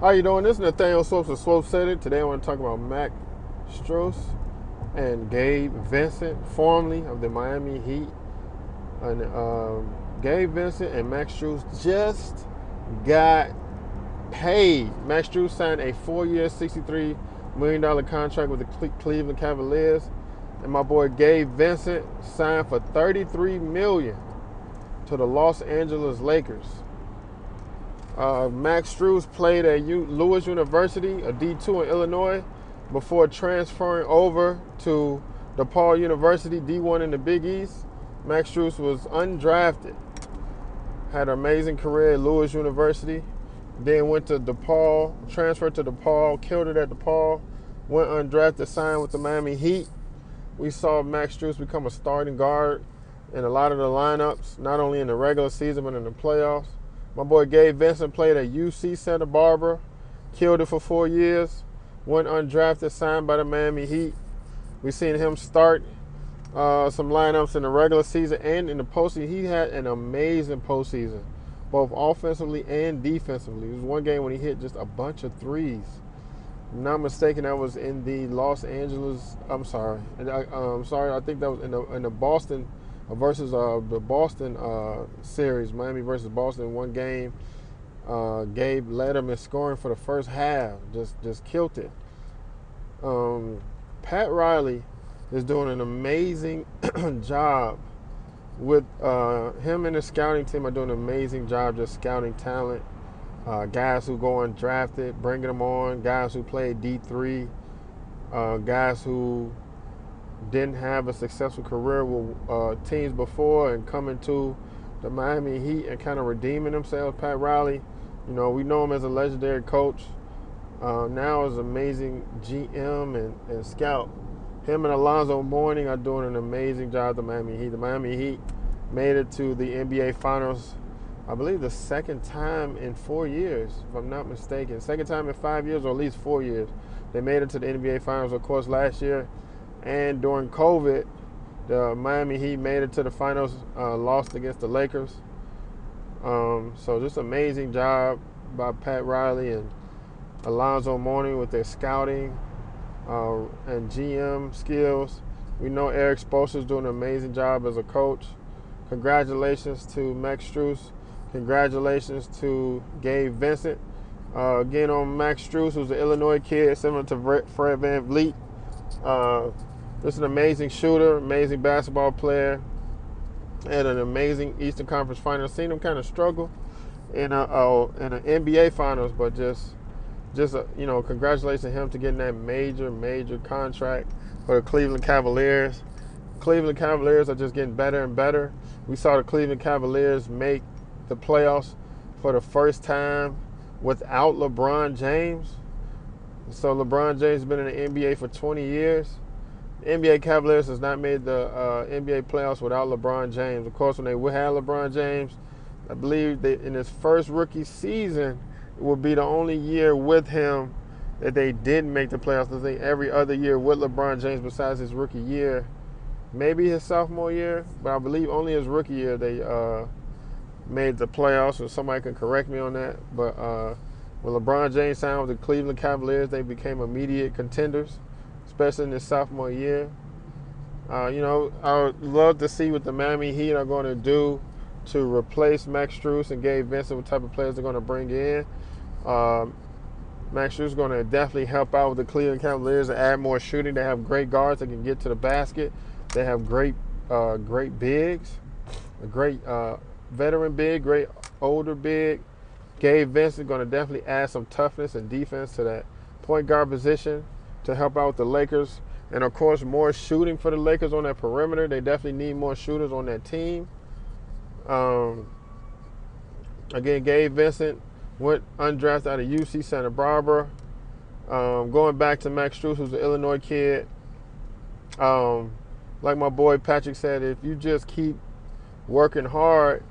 How you doing? This is Nathaniel Swopes of Swope City. Today I want to talk about Max Strus and Gabe Vincent, formerly of the Miami Heat. And Gabe Vincent and Max Strus just got paid. Max Strus signed a 4-year, $63 million contract with the Cleveland Cavaliers. And my boy Gabe Vincent signed for $33 million to the Los Angeles Lakers. Max Strus played at Lewis University, a D2 in Illinois, before transferring over to DePaul University, D1 in the Big East. Max Strus was undrafted, had an amazing career at Lewis University, then went to DePaul, transferred to DePaul, killed it at DePaul, went undrafted, signed with the Miami Heat. We saw Max Strus become a starting guard in a lot of the lineups, not only in the regular season but in the playoffs. My boy Gabe Vincent played at UC Santa Barbara, killed it for 4 years, went undrafted, signed by the Miami Heat. We've seen him start some lineups in the regular season and in the postseason. He had an amazing postseason, both offensively and defensively. There was one game when he hit just a bunch of threes. If I'm not mistaken, that was in the Los Angeles. I'm sorry. I think that was in the Boston versus the Boston series, Miami versus Boston. One game, Gabe led them in scoring for the first half. Just killed it. Pat Riley is doing an amazing job with him and his scouting team are doing an amazing job just scouting talent. Guys who go undrafted, bringing them on. Guys who played D3. Guys who didn't have a successful career with teams before and coming to the Miami Heat and kind of redeeming themselves. Pat Riley, we know him as a legendary coach. Now is an amazing GM and scout. Him and Alonzo Mourning are doing an amazing job at the Miami Heat. The Miami Heat made it to the NBA Finals, I believe the second time in 4 years, if I'm not mistaken. Second time in 5 years, or at least 4 years. They made it to the NBA Finals, of course, last year. And during COVID, the Miami Heat made it to the finals, lost against the Lakers. So just amazing job by Pat Riley and Alonzo Mourning with their scouting and GM skills. We know Eric Spoelstra's doing an amazing job as a coach. Congratulations to Max Strus. Congratulations to Gabe Vincent. Again, on Max Strus, who's an Illinois kid, similar to Fred VanVleet. Just an amazing shooter, amazing basketball player, and an amazing Eastern Conference Finals. Seen him kind of struggle in an NBA Finals, but just congratulations to him to getting that major contract for the Cleveland Cavaliers. Cleveland Cavaliers are just getting better and better. We saw the Cleveland Cavaliers make the playoffs for the first time without LeBron James. So LeBron James has been in the NBA for 20 years. The NBA Cavaliers has not made the NBA playoffs without LeBron James. Of course, when they had LeBron James, I believe that in his first rookie season, it would be the only year with him that they didn't make the playoffs. I think every other year with LeBron James besides his rookie year, maybe his sophomore year, but I believe only his rookie year they made the playoffs, or somebody can correct me on that. But when LeBron James signed with the Cleveland Cavaliers, they became immediate contenders, especially in his sophomore year. I would love to see what the Miami Heat are going to do to replace Max Strus and Gabe Vincent, what type of players they're going to bring in. Max Strus is going to definitely help out with the Cleveland Cavaliers and add more shooting. They have great guards that can get to the basket. They have great bigs, a great veteran big, great older big. Gabe Vincent is going to definitely add some toughness and defense to that point guard position to help out the Lakers. And, of course, more shooting for the Lakers on that perimeter. They definitely need more shooters on that team. Again, Gabe Vincent went undrafted out of UC Santa Barbara. Going back to Max Strus, who's an Illinois kid. Like my boy Patrick said, if you just keep working hard,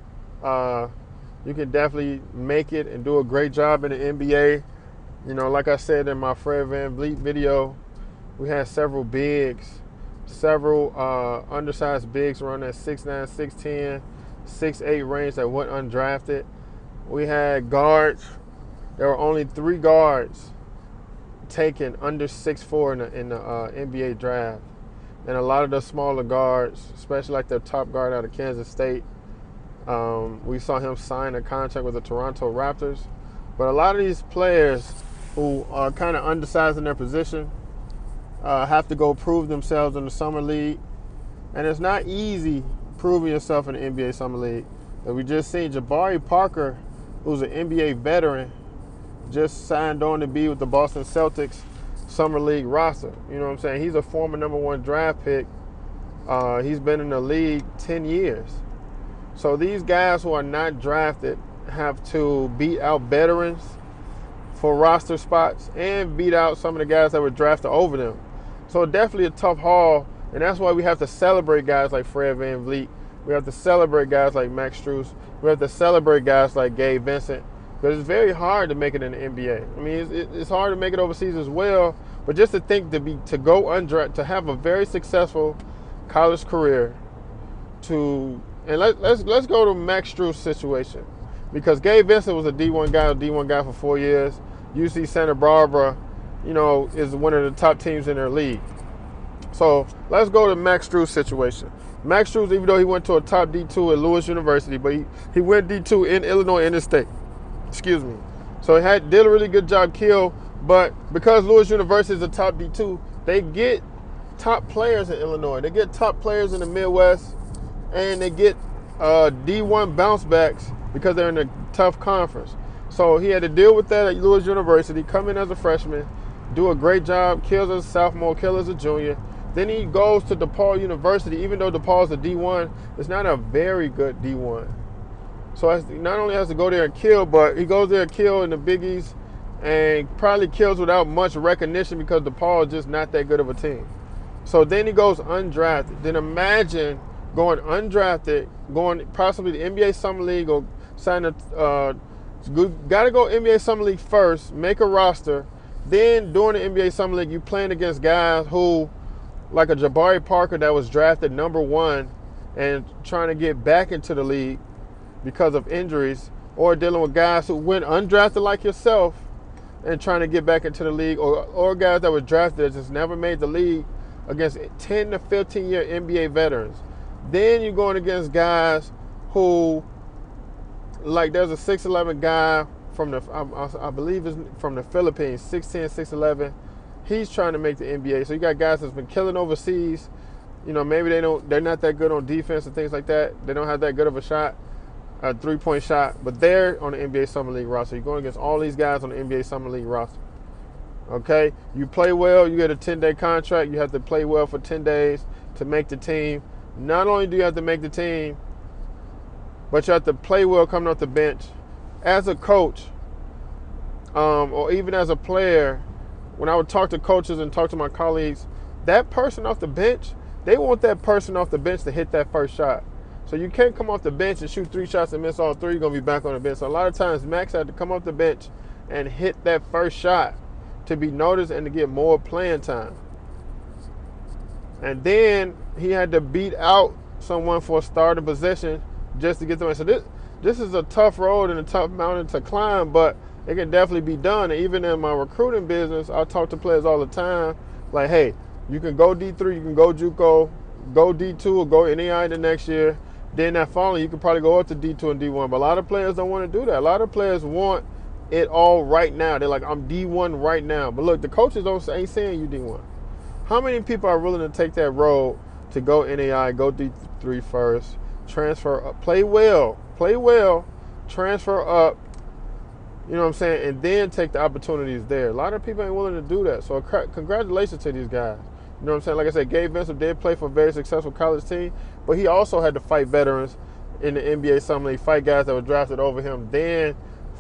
you can definitely make it and do a great job in the NBA. Like I said in my Fred VanVleet video, we had several bigs, undersized bigs around that 6'9", 6'10", 6'8" range that went undrafted. We had guards there were only 3 guards taken under 6'4" in the NBA draft. And a lot of the smaller guards, especially like the top guard out of Kansas State, we saw him sign a contract with the Toronto Raptors. But a lot of these players who are kind of undersized in their position have to go prove themselves in the Summer League. And it's not easy proving yourself in the NBA Summer League. And we just seen Jabari Parker, who's an NBA veteran, just signed on to be with the Boston Celtics Summer League roster. You know what I'm saying? He's a former #1 draft pick. He's been in the league 10 years. So these guys who are not drafted have to beat out veterans for roster spots and beat out some of the guys that were drafted over them. So definitely a tough haul, and that's why we have to celebrate guys like Fred VanVleet. We have to celebrate guys like Max Strus. We have to celebrate guys like Gabe Vincent, because it's very hard to make it in the NBA. I mean, it's hard to make it overseas as well, but just to think to go undrafted, to have a very successful college career, and let's go to Max Strus' situation, because Gabe Vincent was a D1 guy for 4 years. UC Santa Barbara, is one of the top teams in their league. So let's go to Max Strus' situation. Max Strus, even though he went to a top D2 at Lewis University, but he went D2 in Illinois Interstate. Excuse me. So he did a really good job, but because Lewis University is a top D2, they get top players in Illinois. They get top players in the Midwest, and they get D1 bounce backs because they're in a tough conference. So he had to deal with that at Lewis University, come in as a freshman, do a great job, kills as a sophomore, kills as a junior. Then he goes to DePaul University. Even though DePaul is a D1, it's not a very good D1. So he not only has to go there and kill, but he goes there and kill in the Big East and probably kills without much recognition because DePaul is just not that good of a team. So then he goes undrafted. Then imagine going undrafted, going possibly the NBA Summer League or sign a got to go NBA Summer League first, make a roster. Then during the NBA Summer League, you playing against guys who, like a Jabari Parker that was drafted #1 and trying to get back into the league because of injuries, or dealing with guys who went undrafted like yourself and trying to get back into the league, or guys that were drafted that just never made the league against 10 to 15-year NBA veterans. Then you're going against guys who, like there's a 6'11" guy from I believe is from the Philippines, 6'10", 6'11". He's trying to make the NBA. So you got guys that's been killing overseas. Maybe they're not that good on defense and things like that. They don't have that good of a shot, a three-point shot, but they're on the NBA Summer League roster. You're going against all these guys on the NBA Summer League roster. Okay? You play well, you get a 10-day contract. You have to play well for 10 days to make the team. Not only do you have to make the team, but you have to play well coming off the bench. As a coach, or even as a player, when I would talk to coaches and talk to my colleagues, that person off the bench, they want that person off the bench to hit that first shot. So you can't come off the bench and shoot 3 shots and miss all 3. You're going to be back on the bench. So a lot of times Max had to come off the bench and hit that first shot to be noticed and to get more playing time. And then he had to beat out someone for a starting possession just to get the win. So this is a tough road and a tough mountain to climb, but it can definitely be done. And even in my recruiting business, I talk to players all the time, like, hey, you can go D3, you can go JUCO, go D2 or go NAI the next year. Then that following, you can probably go up to D2 and D1. But a lot of players don't want to do that. A lot of players want it all right now. They're like, I'm D1 right now. But look, the coaches ain't saying you D1. How many people are willing to take that road to go NAI, go D3 first, transfer up, play well, transfer up, you know what I'm saying, and then take the opportunities there? A lot of people ain't willing to do that. So congratulations to these guys. You know what I'm saying? Like I said, Gabe Vincent did play for a very successful college team, but he also had to fight veterans in the NBA Summer League, fight guys that were drafted over him, then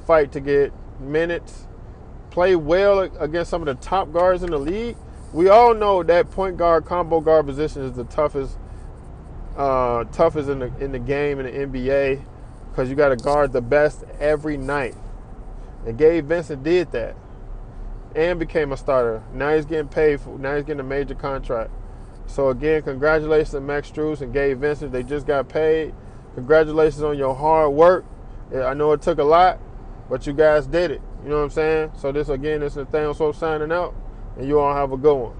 fight to get minutes, play well against some of the top guards in the league. We all know that point guard, combo guard position is the toughest in the game in the NBA, because you got to guard the best every night. And Gabe Vincent did that and became a starter. Now he's getting paid now he's getting a major contract. So again, congratulations to Max Strus and Gabe Vincent. They just got paid. Congratulations on your hard work. I know it took a lot, but you guys did it. You know what I'm saying? So this, again, this is Nathaniel So signing out, and you all have a good one.